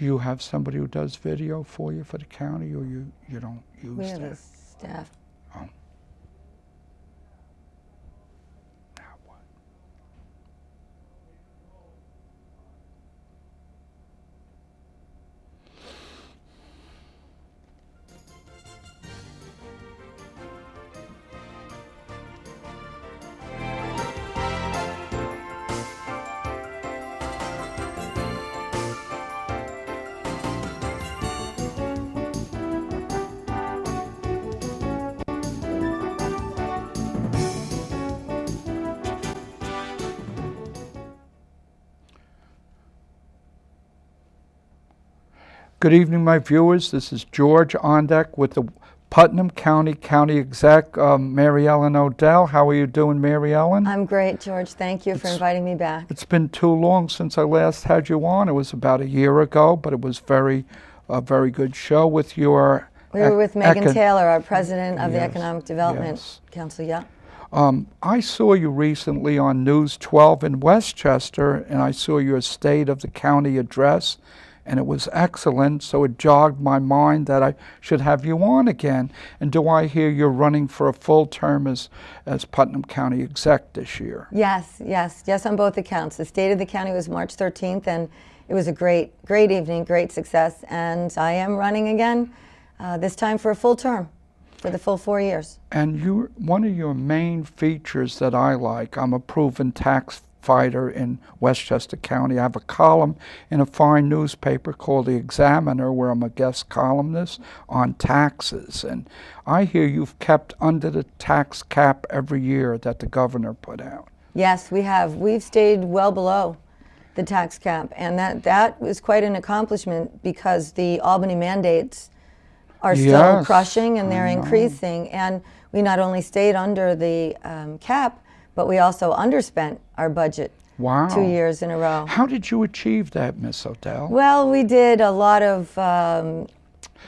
Do you have somebody who does video for you for the county, or you don't use We have that? a staff. Oh. Now what? Good evening, my viewers. This is George Onedek with the Putnam County Exec, MaryEllen Odell. How are you doing, MaryEllen? I'm great, George. Thank you for inviting me back. It's been too long since I last had you on. It was about a year ago, but it was a very good show with your... We were with Megan Taylor, our president of the Economic Development yes. Council, yeah. I saw you recently on News 12 in Westchester, and I saw your State of the County address, and it was excellent, so it jogged my mind that I should have you on again. And do I hear you're running for a full term as Putnam County Exec this year? Yes, on both accounts. The State of the County was March 13th, and it was a great evening, great success, and I am running again, this time for a full term, for the full 4 years. And one of your main features that I like, I'm a proven tax fighter in Westchester County. I have a column in a fine newspaper called The Examiner, where I'm a guest columnist on taxes. And I hear you've kept under the tax cap every year that the governor put out. Yes, we have. We've stayed well below the tax cap, and that was quite an accomplishment because the Albany mandates are still crushing, and they're increasing. And we not only stayed under the cap, but we also underspent our budget 2 years in a row. How did you achieve that, Miss Odell? Well, we did a lot of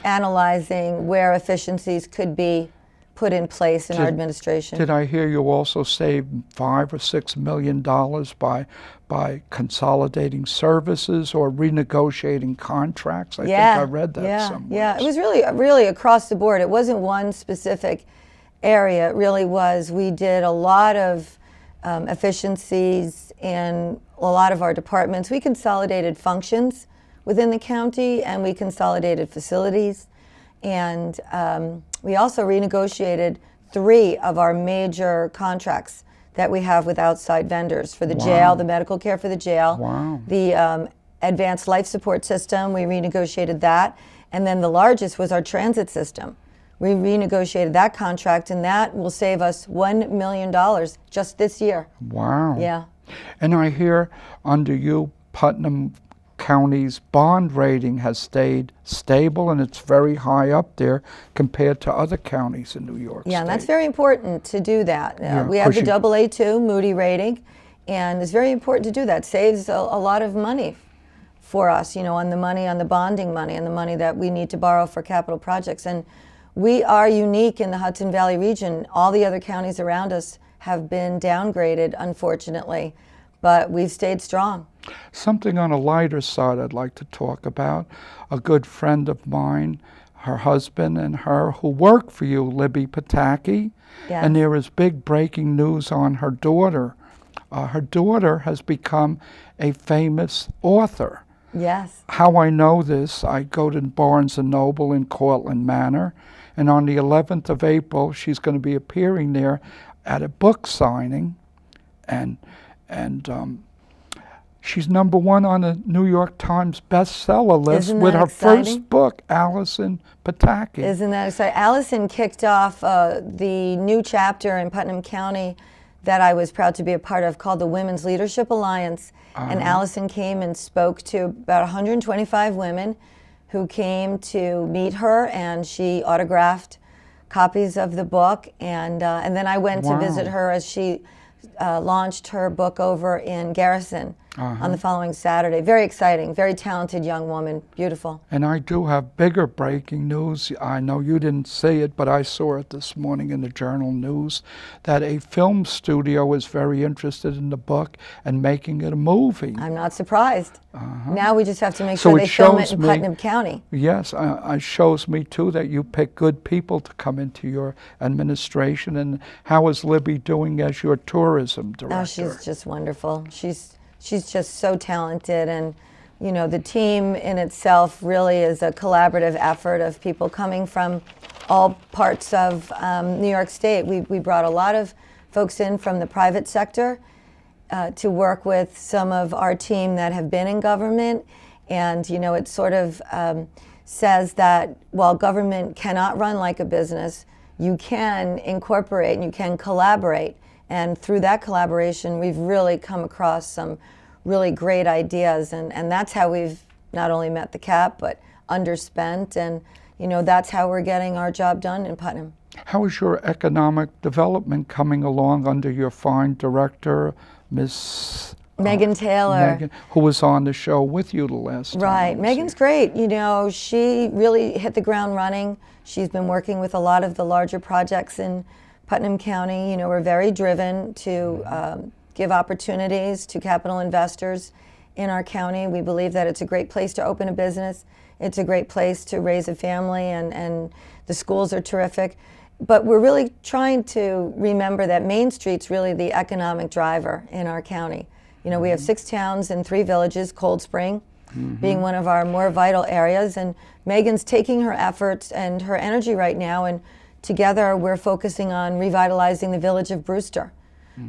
analyzing where efficiencies could be put in place in our administration. Did I hear you also saved $5 or $6 million by consolidating services or renegotiating contracts? I think I read that somewhere. Yeah, it was really across the board. It wasn't one specific area. It really was. We did a lot of efficiencies in a lot of our departments. We consolidated functions within the county, and we consolidated facilities, and we also renegotiated 3 of our major contracts that we have with outside vendors for the jail, the medical care for the jail, the advanced life support system. We renegotiated that, and then the largest was our transit system. We renegotiated that contract, and that will save us $1 million just this year. Wow. Yeah. And I hear under you, Putnam County's bond rating has stayed stable, and it's very high up there compared to other counties in New York State. Yeah, and that's very important to do that. We have the AA2 Moody rating, and it's very important to do that. It saves a lot of money for us, on the bonding money, and the money that we need to borrow for capital projects. And we are unique in the Hudson Valley region. All the other counties around us have been downgraded, unfortunately, but we've stayed strong. Something on a lighter side I'd like to talk about. A good friend of mine, her husband and her, who work for you, Libby Pataki, and there is big breaking news on her daughter. Her daughter has become a famous author. Yes. How I know this, I go to Barnes & Noble in Cortlandt Manor, and on the 11th of April, she's going to be appearing there at a book signing, and she's #1 on the New York Times bestseller list with her first book, Allison Pataki. Isn't that exciting? Allison kicked off the new chapter in Putnam County that I was proud to be a part of, called the Women's Leadership Alliance. And Allison came and spoke to about 125 women who came to meet her, and she autographed copies of the book. And then I went to visit her as she launched her book over in Garrison on the following Saturday. Very exciting, very talented young woman, beautiful. And I do have bigger breaking news. I know you didn't see it, but I saw it this morning in the Journal News, that a film studio is very interested in the book and making it a movie. I'm not surprised. Now we just have to make So sure it they film it shows in me- Putnam County. Yes, it shows me too that you pick good people to come into your administration. And how is Libby doing as your tourism director? Oh, she's just wonderful. She's just so talented, and you know, the team in itself really is a collaborative effort of people coming from all parts of New York State. We brought a lot of folks in from the private sector to work with some of our team that have been in government, and you know, it sort of says that while government cannot run like a business, you can incorporate and you can collaborate. And through that collaboration, we've really come across some really great ideas. And that's how we've not only met the cap, but underspent. And, you know, that's how we're getting our job done in Putnam. How is your economic development coming along under your fine director, Miss Megan Taylor. Megan, who was on the show with you the last time? Right. Megan's great. You know, she really hit the ground running. She's been working with a lot of the larger projects in Putnam County. You know, we're very driven to give opportunities to capital investors in our county. We believe that it's a great place to open a business. It's a great place to raise a family, and the schools are terrific. But we're really trying to remember that Main Street's really the economic driver in our county. You know, we have 6 towns and 3 villages, Cold Spring being one of our more vital areas. And Megan's taking her efforts and her energy right now, and together we're focusing on revitalizing the village of Brewster,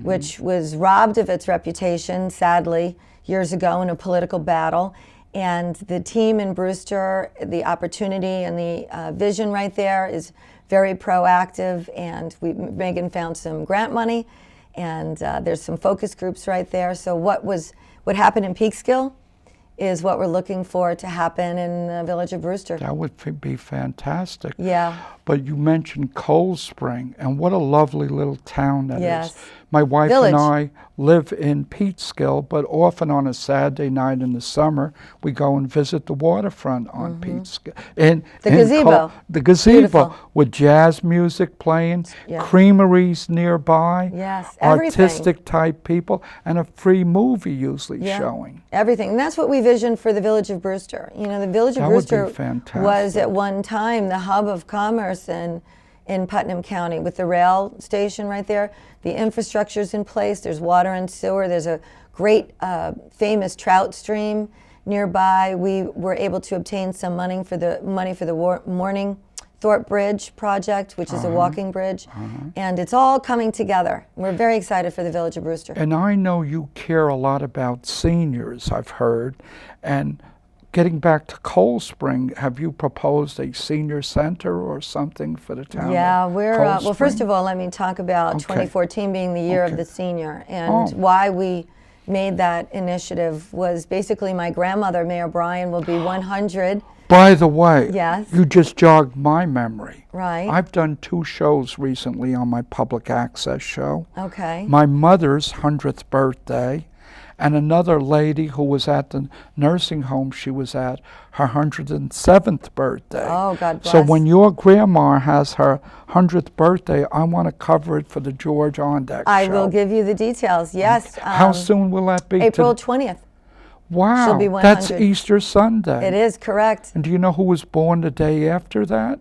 which was robbed of its reputation, sadly, years ago in a political battle. And the team in Brewster, the opportunity and the vision right there is very proactive. And Megan found some grant money, and there's some focus groups right there. So what happened in Peekskill is what we're looking for to happen in the village of Brewster. That would be fantastic. Yeah. But you mentioned Cold Spring, and what a lovely little town that Yes. is. My wife Village. and I live in Peekskill, but often on a Saturday night in the summer, we go and visit the waterfront on Peekskill. The gazebo. The gazebo Beautiful. with jazz music playing, Yeah. creameries nearby, Yes, everything. artistic type people, and a free movie usually Yeah. showing. Everything. And that's what we visioned for the village of Brewster. You know, the village of That would be Brewster fantastic. was at one time the hub of commerce in Putnam County, with the rail station right there. The infrastructure's in place. There's water and sewer. There's a great famous trout stream nearby. We were able to obtain some money for the Morning Thorpe Bridge project, which is a walking bridge. And it's all coming together. We're very excited for the village of Brewster. And I know you care a lot about seniors, I've heard. And getting back to Cold Spring, have you proposed a senior center or something for the town? Yeah, of we're, Cold well, first Spring? of all, let me talk about Okay. 2014 being the year Okay. of the senior. And why we made that initiative was basically my grandmother, Mayor Bryan, will be 100. By the way, Yes. you just jogged my memory. Right. I've done 2 shows recently on my public access show. Okay. My mother's 100th birthday, and another lady who was at the nursing home she was at, her 107th birthday. Oh, God bless. So when your grandma has her 100th birthday, I want to cover it for the George Onedek I show. will give you the details. Yes. How soon will that be? April 20th. Wow, she'll be that's 100. Easter Sunday. It is correct. And do you know who was born the day after that?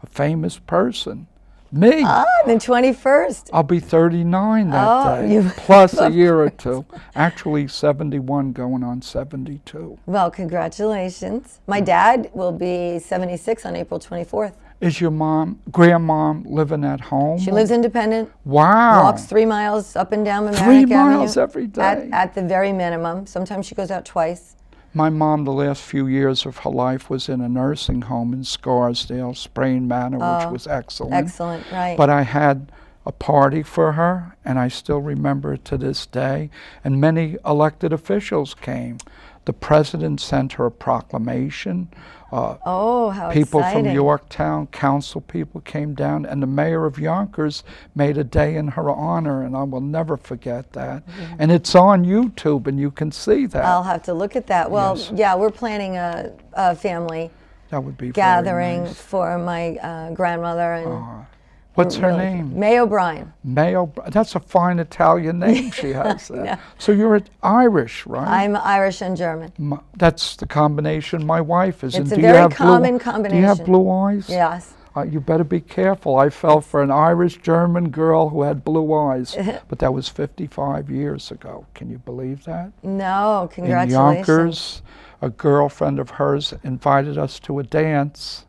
A famous person. Me. The 21st. I'll be 39 that Oh, day, you- plus a year or 2. Actually 71 going on 72. Well, congratulations. My dad will be 76 on April 24th. Is your grandmom living at home? She lives independent. Wow. Walks 3 miles up and down the 3 Mamaroneck Avenue. miles every day. At the very minimum. Sometimes she goes out twice. My mom, the last few years of her life, was in a nursing home in Scarsdale, Sprain Manor, which was excellent. Excellent, right. But I had a party for her, and I still remember it to this day. And many elected officials came. the president sent her a proclamation. Oh, how People exciting. from Yorktown, council people came down, and the mayor of Yonkers made a day in her honor, and I will never forget that. And it's on YouTube, and you can see that. I'll have to look at that. Well, Yes. yeah, we're planning a family That would be gathering very nice. for my grandmother and What's her really- name? May O'Brien. Mayo. That's a fine Italian name she has. know. So you're Irish, right? I'm Irish and German. That's the combination my wife is. It's And a do you very have common Do you have combination. blue eyes? Yes. You better be careful. I fell for an Irish-German girl who had blue eyes, but that was 55 years ago. Can you believe that? No, In congratulations. Yonkers, a girlfriend of hers invited us to a dance,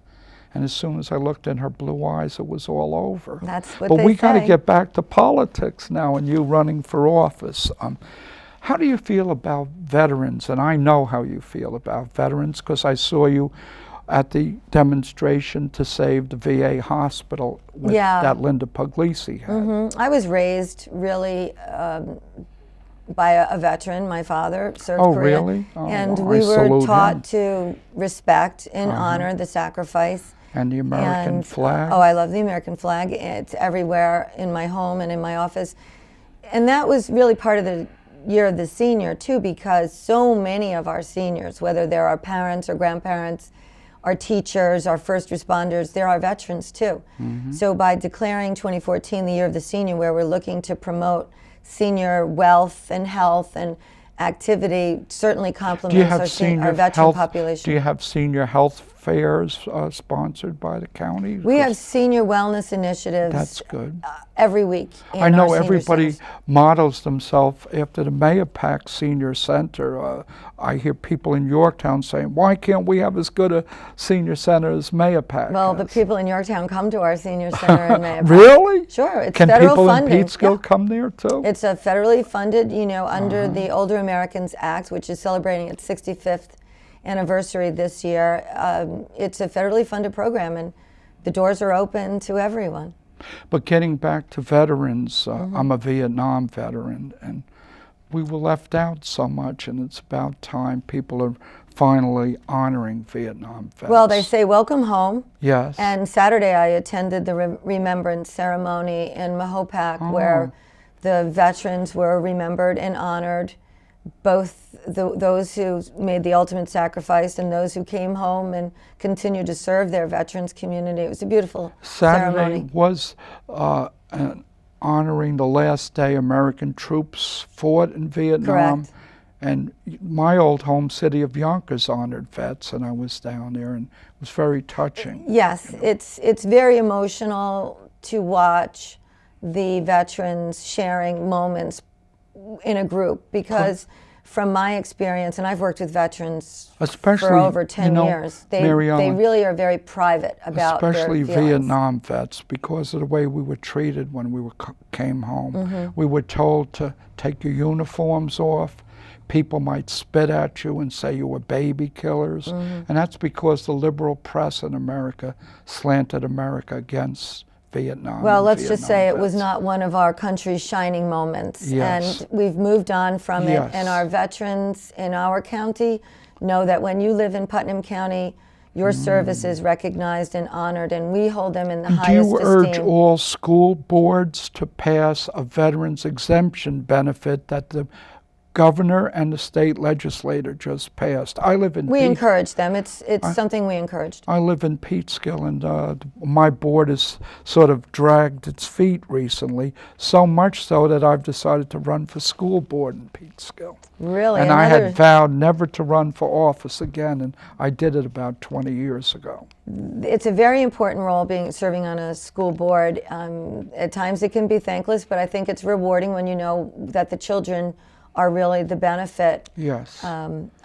and as soon as I looked in her blue eyes, it was all over. That's what But they we got to say. get back to politics now, and you running for office. How do you feel about veterans? And I know how you feel about veterans because I saw you at the demonstration to save the VA hospital that Linda Puglisi had. I was raised really by a veteran. My father served Oh, Korea. really? Oh, and well, we I were salute taught him. to respect and honor the sacrifice. And the American And, flag. Oh, I love the American flag. It's everywhere in my home and in my office. And that was really part of the year of the senior, too, because so many of our seniors, whether they're our parents or grandparents, our teachers, our first responders, they're our veterans, too. So by declaring 2014 the year of the senior, where we're looking to promote senior wealth and health and activity, certainly Do you complements have our senior veteran health? population. Do you have senior health fairs sponsored by the county? We have senior wellness initiatives That's good. every week. In I know our senior everybody centers. models themselves after the Mayapack Senior Center. I hear people in Yorktown saying, "Why can't we have as good a senior center as Mayapack?" Well, the has?" people in Yorktown come to our senior center in Mayapack. Really? Sure, it's Can federal people funding. in Peekskill Yeah. come there too? It's a federally funded, under the Older Americans Act, which is celebrating its 65th anniversary this year. It's a federally funded program, and the doors are open to everyone. But getting back to veterans, Mm-hmm. I'm a Vietnam veteran, and we were left out so much, and it's about time people are finally honoring Vietnam vets. Well, they say welcome home. Yes. And Saturday I attended the remembrance ceremony in Mahopac where the veterans were remembered and honored, both those who made the ultimate sacrifice and those who came home and continued to serve their veterans community. It was a beautiful Saturday ceremony. was honoring the last day American troops fought in Vietnam. Correct. And my old home city of Yonkers honored vets, and I was down there, and it was very touching. Yes, it's very emotional to watch the veterans sharing moments in a group because from my experience, and I've worked with veterans Especially, for over 10 years, they MaryEllen, really are very private about especially their feelings. Vietnam vets, because of the way we were treated when we came home. Mm-hmm. We were told to take your uniforms off. People might spit at you and say you were baby killers. Mm-hmm. And that's because the liberal press in America slanted America against Vietnam. Well, and let's just Vietnam say it was vets. not one of our country's shining moments. Yes. And we've moved on from Yes. it. And our veterans in our county know that when you live in Putnam County, your service is recognized and honored, and we hold them in the Do highest you urge esteem. all school boards to pass a veterans exemption benefit that the governor and the state legislator just passed? I live in We encourage them. It's something we encouraged. I live in Peekskill, and my board has sort of dragged its feet recently, so much so that I've decided to run for school board in Peekskill. Really, And I another, had vowed never to run for office again, and I did it about 20 years ago. it's a very important role serving on a school board. At times it can be thankless, but I think it's rewarding when you know that the children are really the benefit Yes.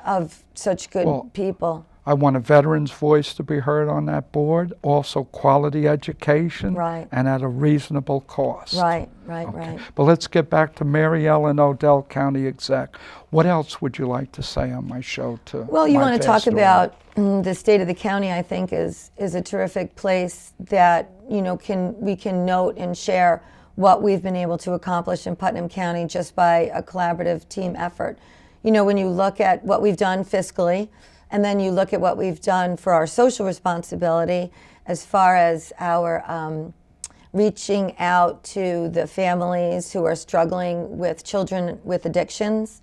of such good people. I want a veteran's voice to be heard on that board, also quality education, Right. and at a reasonable cost. Right. Okay. But let's get back to MaryEllen, Odell County Exec. What else would you like to say on my show to Well, you my want to vast talk audience? about the state of the county. I think is a terrific place that we can note and share what we've been able to accomplish in Putnam County just by a collaborative team effort. when you look at what we've done fiscally, and then you look at what we've done for our social responsibility as far as our reaching out to the families who are struggling with children with addictions.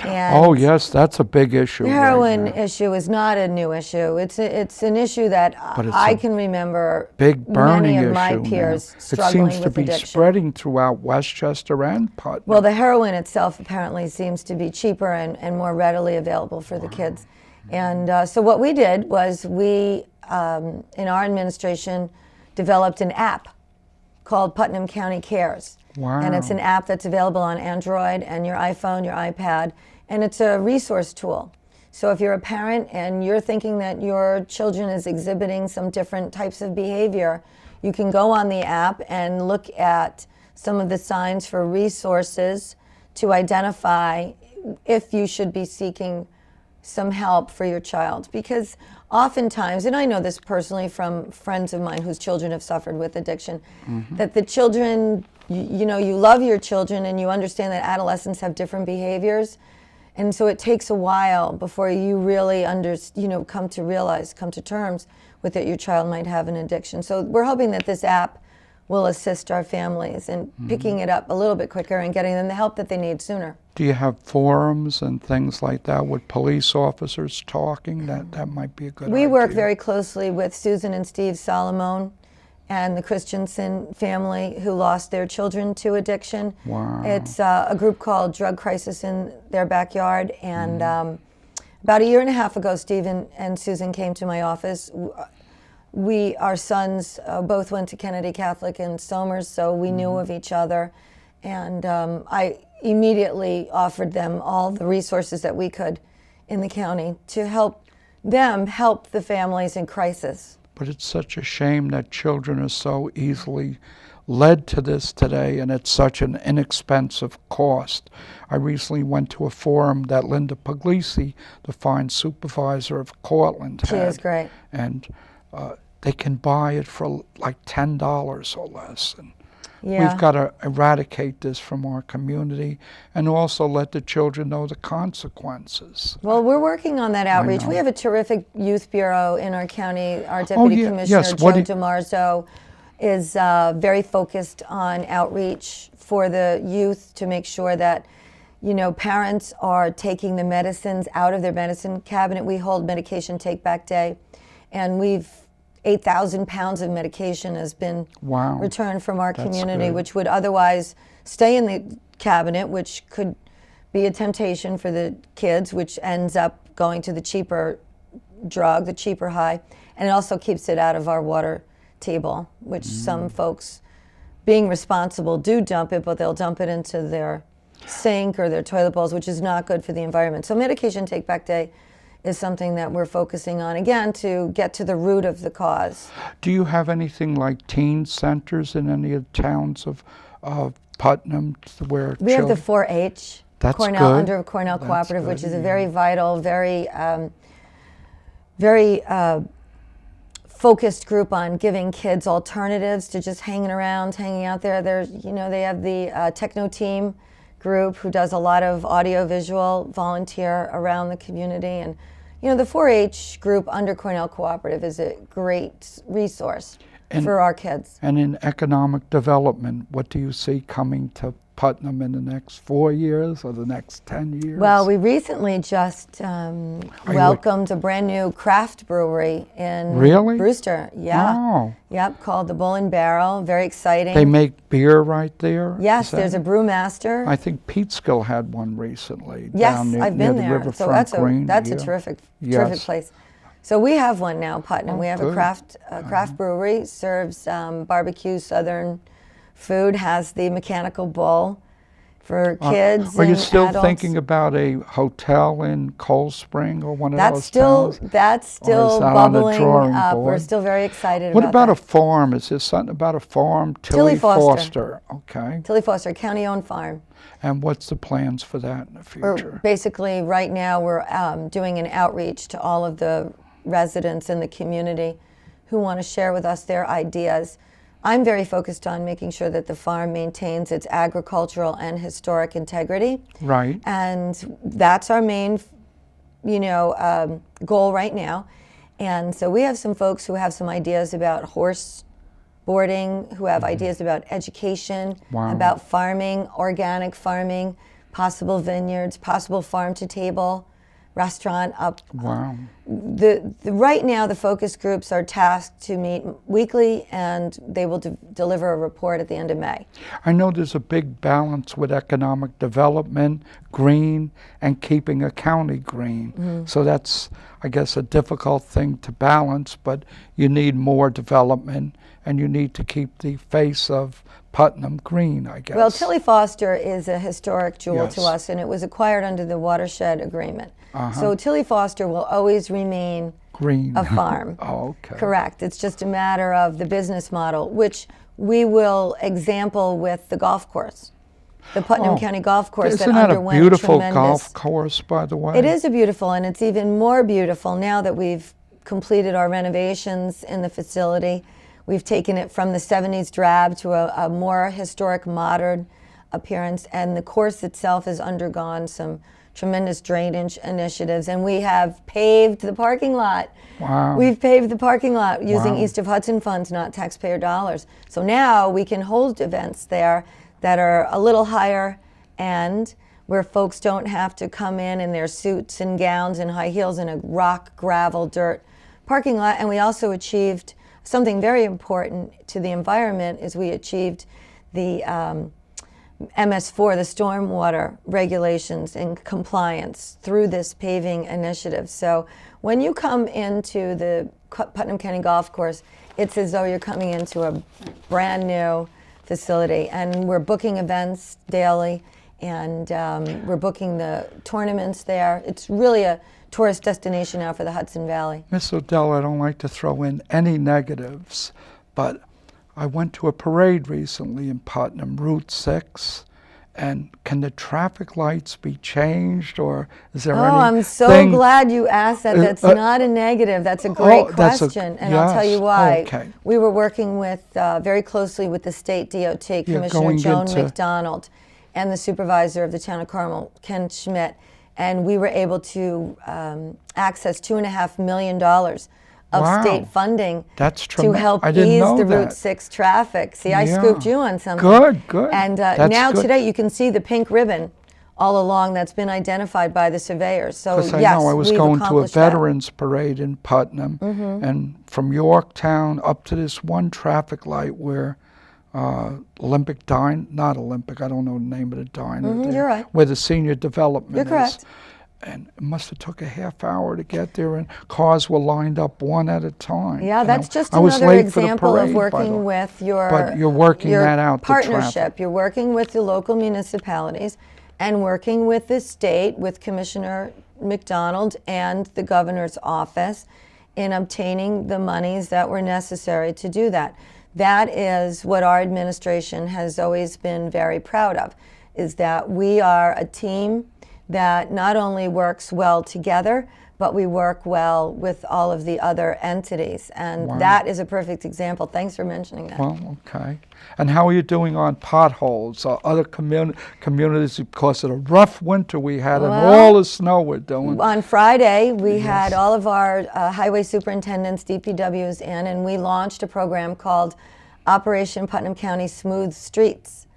And oh yes, that's a big issue. the heroin issue is not a new issue. It's an issue that I can remember big burning many of my issue peers now. struggling It seems to with be addiction. spreading throughout Westchester and Putnam. Well, the heroin itself apparently seems to be cheaper and more readily available for the kids. And so what we did was we, in our administration, developed an app called Putnam County Cares. Wow. And it's an app that's available on Android and your iPhone, your iPad, and it's a resource tool. So if you're a parent and you're thinking that your children is exhibiting some different types of behavior, you can go on the app and look at some of the signs for resources to identify if you should be seeking some help for your child. Because oftentimes, and I know this personally from friends of mine whose children have suffered with addiction, that the children, you love your children and you understand that adolescents have different behaviors. And so it takes a while before you really come to terms with that your child might have an addiction. So we're hoping that this app will assist our families in picking it up a little bit quicker and getting them the help that they need sooner. Do you have forums and things like that with police officers talking? That might be a good idea. We work very closely with Susan and Steve Solomon and the Christensen family who lost their children to addiction. Wow. It's a group called Drug Crisis in Their Backyard. And about a year and a half ago, Steve and Susan came to my office. Our sons both went to Kennedy Catholic in Somers, so we knew of each other. And I immediately offered them all the resources that we could in the county to help them help the families in crisis. But it's such a shame that children are so easily led to this today, and it's such an inexpensive cost. I recently went to a forum that Linda Puglisi, the fine supervisor of Cortland, She is great. And they can buy it for like $10 or less. And Yeah. we've got to eradicate this from our community and also let the children know the consequences. Well, we're working on that outreach. know. We have a terrific youth bureau in our county. Our deputy commissioner, yes. Joe DiMarzo, is very focused on outreach for the youth to make sure that parents are taking the medicines out of their medicine cabinet. We hold Medication Take Back Day, and 8,000 pounds of medication has been Wow. returned from our That's community, good. which would otherwise stay in the cabinet, which could be a temptation for the kids, which ends up going to the cheaper drug, the cheaper high, and it also keeps it out of our water table, which some folks, being responsible, do dump it, but they'll dump it into their sink or their toilet bowls, which is not good for the environment. So Medication Take Back Day is something that we're focusing on, again, to get to the root of the cause. Do you have anything like teen centers in any of the towns of Putnam where We have the children? 4-H, That's Cornell, good. under Cornell That's Cooperative, good, which is a yeah. very vital, very focused group on giving kids alternatives to just hanging around, hanging out there. They have the Techno Team group who does a lot of audio-visual volunteer around the community. And, the 4-H group under Cornell Cooperative is a great resource for our kids. And in economic development, what do you see coming to Putnam in the next 4 years or the next 10 years? Well, we recently just welcomed a brand new craft brewery in Really? Brewster. Yeah. Oh. Yep, called the Bull and Barrel. Very exciting. They make beer right there? Yes, Is that there's a it? brewmaster. I think Peekskill had one recently. Yes, down near, I've near been the there. Riverfront So that's Green. a Yeah. terrific Yes. place. So we have one now, Putnam. We have a good. craft brewery, serves barbecue Southern food, has the mechanical bull for kids Are you and still adults. thinking about a hotel in Cold Spring or one of That's those still towns? that's Or still is that on the bubbling drawing up. We're board? still very excited What about about that. a farm? Is there something about a farm? Tilly Foster. Okay. Tilly Foster, county-owned farm. And what's the plans for that in the future? Basically, right now we're doing an outreach to all of the residents in the community who want to share with us their ideas I'm very focused on making sure that the farm maintains its agricultural and historic integrity. Right. And that's our main, goal right now. And so we have some folks who have some ideas about horse boarding, who have ideas about education, Wow. about farming, organic farming, possible vineyards, possible farm-to-table restaurant up. Wow. Right now, the focus groups are tasked to meet weekly, and they will deliver a report at the end of May. I know there's a big balance with economic development, green, and keeping a county green. So that's, I guess, a difficult thing to balance, but you need more development, and you need to keep the face of Putnam green, I guess. Well, Tilly Foster is a historic jewel Yes. to us, and it was acquired under the watershed agreement. So Tilly Foster will always remain Green. a farm. Oh, okay. Correct. It's just a matter of the business model, which we will example with the golf course, the Putnam County Golf Course Isn't that a underwent beautiful tremendous. golf course, by the way? It is a beautiful, and it's even more beautiful now that we've completed our renovations in the facility. We've taken it from the 70s drab to a more historic, modern appearance, and the course itself has undergone some tremendous drainage initiatives, and we have paved the parking lot. Wow. We've paved the parking lot using Wow. East of Hudson funds, not taxpayer dollars. So now we can hold events there that are a little higher end, where folks don't have to come in their suits and gowns and high heels in a rock, gravel, dirt parking lot. And we also achieved something very important to the environment, is we achieved the MS4, the stormwater regulations and compliance through this paving initiative. So when you come into the Putnam County Golf Course, it's as though you're coming into a brand new facility. And we're booking events daily, and we're booking the tournaments there. It's really a tourist destination now for the Hudson Valley. Miss Odell, I don't like to throw in any negatives, but I went to a parade recently in Putnam, Route 6, and can the traffic lights be changed, or is there any? Oh, I'm so glad you asked that. That's not a negative. That's a great question, and I'll tell you why. Okay. We were working with very closely with the state DOT, Commissioner Joan McDonald, and the supervisor of the town of Carmel, Ken Schmidt, and we were able to access $2.5 million of state funding to help ease the Route 6 traffic. See, I scooped you on something. Good. And now today you can see the pink ribbon all along that's been identified by the surveyors. So Because yes, I know I was we've going to a accomplished that. veterans parade in Putnam, and from Yorktown up to this one traffic light where Olympic Dine, not Olympic, I don't know the name of the diner there, you're right. where the senior development You're correct. is. And it must have took a half hour to get there, and cars were lined up one at a time. Yeah, And that's just I was another late for the example parade, of by the working way. with your But you're working your that out, the partnership. traffic. You're working with the local municipalities and working with the state, with Commissioner McDonald and the governor's office in obtaining the monies that were necessary to do that. That is what our administration has always been very proud of, is that we are a team that not only works well together, but we work well with all of the other entities. And that is a perfect example. Thanks for mentioning that. Well, okay. And how are you doing on potholes? Other communities, because of the rough winter we had and all the snow we're doing. On Friday, we had all of our highway superintendents, DPWs in, and we launched a program called Operation Putnam County Smooth Streets.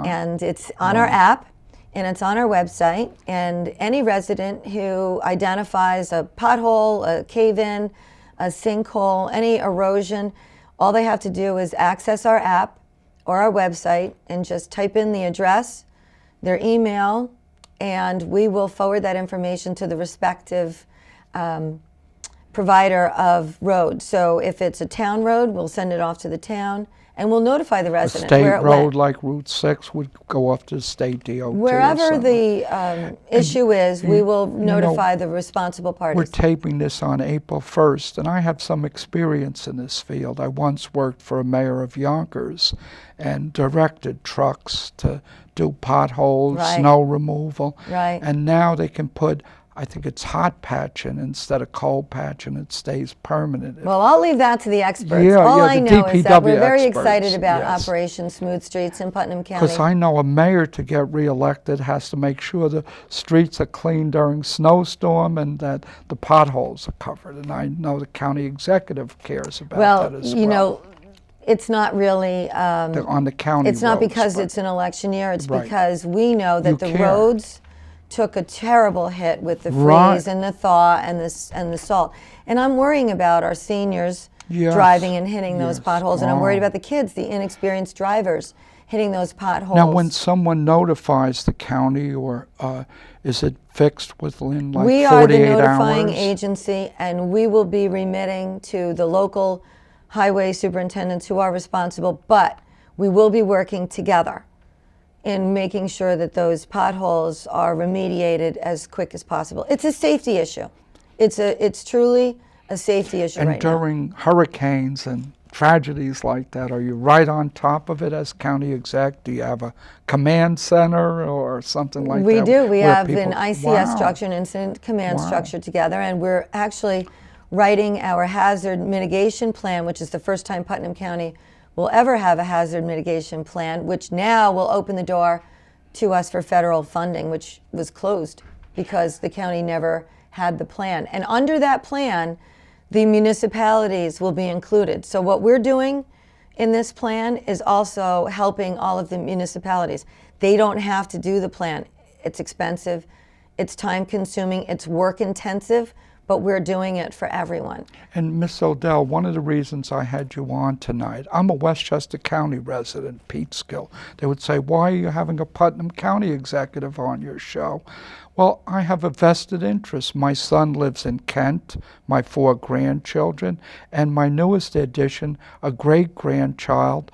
And it's on our app, and it's on our website, and any resident who identifies a pothole, a cave-in, a sinkhole, any erosion, all they have to do is access our app or our website and just type in the address, their email, and we will forward that information to the respective provider of road. So if it's a town road, we'll send it off to the town, and we'll notify the A resident state where it road went. like Route 6 would go off to the state DOT. Wherever the issue is, we will notify the responsible We're parties. taping this on April 1st, and I have some experience in this field. I once worked for a mayor of Yonkers and directed trucks to do potholes, Right. snow removal. Right. And now they can put I think it's hot patching instead of cold patching. It stays permanent. Well, I'll leave that to the experts. Yeah, All yeah, I the know is that we're DPW very experts, excited about yes. Operation Smooth Streets in Putnam County. Because I know a mayor, to get reelected, has to make sure the streets are clean during snowstorm and that the potholes are covered. And I know the county executive cares about that as well. You know, it's not really On the county it's not roads, because but- it's an election year. It's Right. because we know that You the care. roads took a terrible hit with the freeze Right. and the thaw and the salt. And I'm worrying about our seniors Yes. driving and hitting those Yes. potholes, and I'm worried Oh. about the kids, the inexperienced drivers hitting those potholes. Now, when someone notifies the county, or is it fixed within like 48 we hours? are the notifying agency, and we will be remitting to the local highway superintendents who are responsible, but we will be working together in making sure that those potholes are remediated as quick as possible. It's a safety issue. It's truly a safety issue And right now. during hurricanes and tragedies like that, are you right on top of it as county exec? Do you have a command center or something like We that? do. We where have people- an ICS Wow. structure, an incident command Wow. structure together, and we're actually writing our hazard mitigation plan, which is the first time Putnam County will ever have a hazard mitigation plan, which now will open the door to us for federal funding, which was closed because the county never had the plan. And under that plan, the municipalities will be included. So what we're doing in this plan is also helping all of the municipalities. They don't have to do the plan. It's expensive, it's time consuming, it's work intensive, but we're doing it for everyone. And Miss Odell, one of the reasons I had you on tonight, I'm a Westchester County resident, Peekskill. They would say, why are you having a Putnam County executive on your show? Well, I have a vested interest. My son lives in Kent, my 4 grandchildren, and my newest addition, a great-grandchild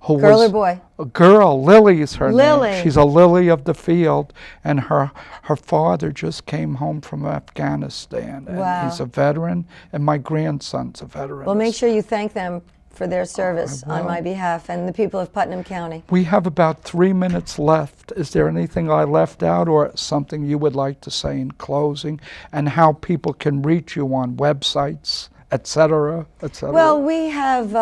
who Girl was or boy? a girl. Lily is her Lily. name. She's a lily of the field, and her father just came home from Afghanistan, and Wow. he's a veteran, and my grandson's a veteran. Well, make sure you thank them for their service on will. my behalf and the people of Putnam County. We have about 3 minutes left. Is there anything I left out or something you would like to say in closing, and how people can reach you on websites, et cetera, et cetera? Well, we have,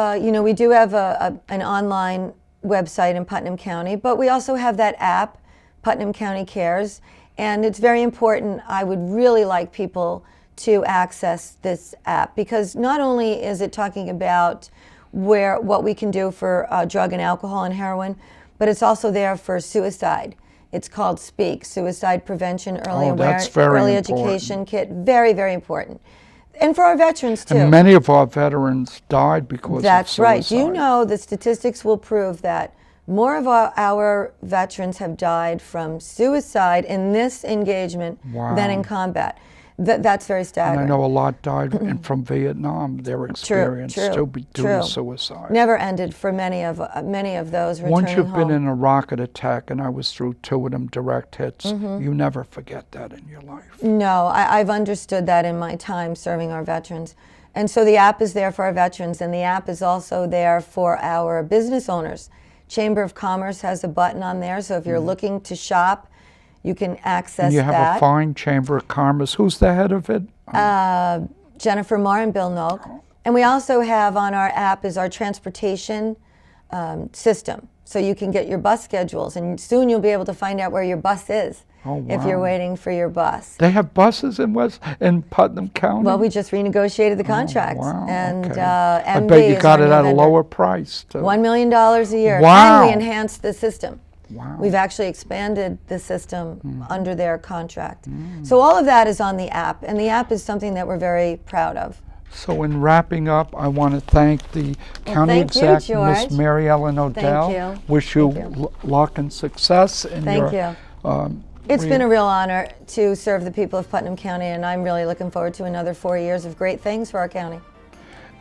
we do have an online website in Putnam County, but we also have that app, Putnam County Cares, and it's very important. I would really like people to access this app because not only is it talking about what we can do for drug and alcohol and heroin, but it's also there for suicide. It's called SPEAK, Suicide Prevention Early that's Awareness, very Early important. Education Kit. Very, very important. And for our veterans too. And many of our veterans died because That's of suicide. right. Do you know the statistics will prove that more of our veterans have died from suicide in this engagement than in combat? That's very And staggering. I know a lot died from Vietnam, their experience due to suicide. Never ended for many of those returning Once you've home. been in a rocket attack, and I was through 2 of them direct hits, you never forget that in your life. No, I've understood that in my time serving our veterans. And so the app is there for our veterans, and the app is also there for our business owners. Chamber of Commerce has a button on there, so if you're looking to shop, you can access And you have that. a fine Chamber of Commerce. Who's the head of it? Jennifer Marr and Bill Noak. And we also have on our app is our transportation system. So you can get your bus schedules, and soon you'll be able to find out where your bus is if you're waiting for your bus. They have buses in Putnam County? Well, we just renegotiated the contract. Wow, And okay. MV I bet you is got our it new at a vendor. lower price, too. $1 million a year. Wow. And we enhanced the system. Wow. We've actually expanded the system under their contract. So all of that is on the app, and the app is something that we're very proud of. So in wrapping up, I want to thank the county thank you, exec, George. Miss MaryEllen Odell. you. Wish you Thank you. luck and success in Thank your you. It's been a real honor to serve the people of Putnam County, and I'm really looking forward to another 4 years of great things for our county.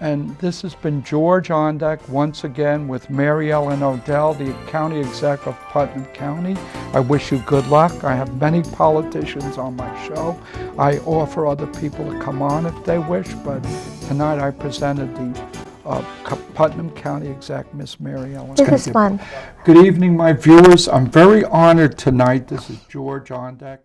And this has been George Onedek once again with MaryEllen Odell, the county exec of Putnam County. I wish you good luck. I have many politicians on my show. I offer other people to come on if they wish, but tonight I presented the Putnam County exec, Miss MaryEllen. This is fun. Good evening, my viewers. I'm very honored tonight. This is George Onedek.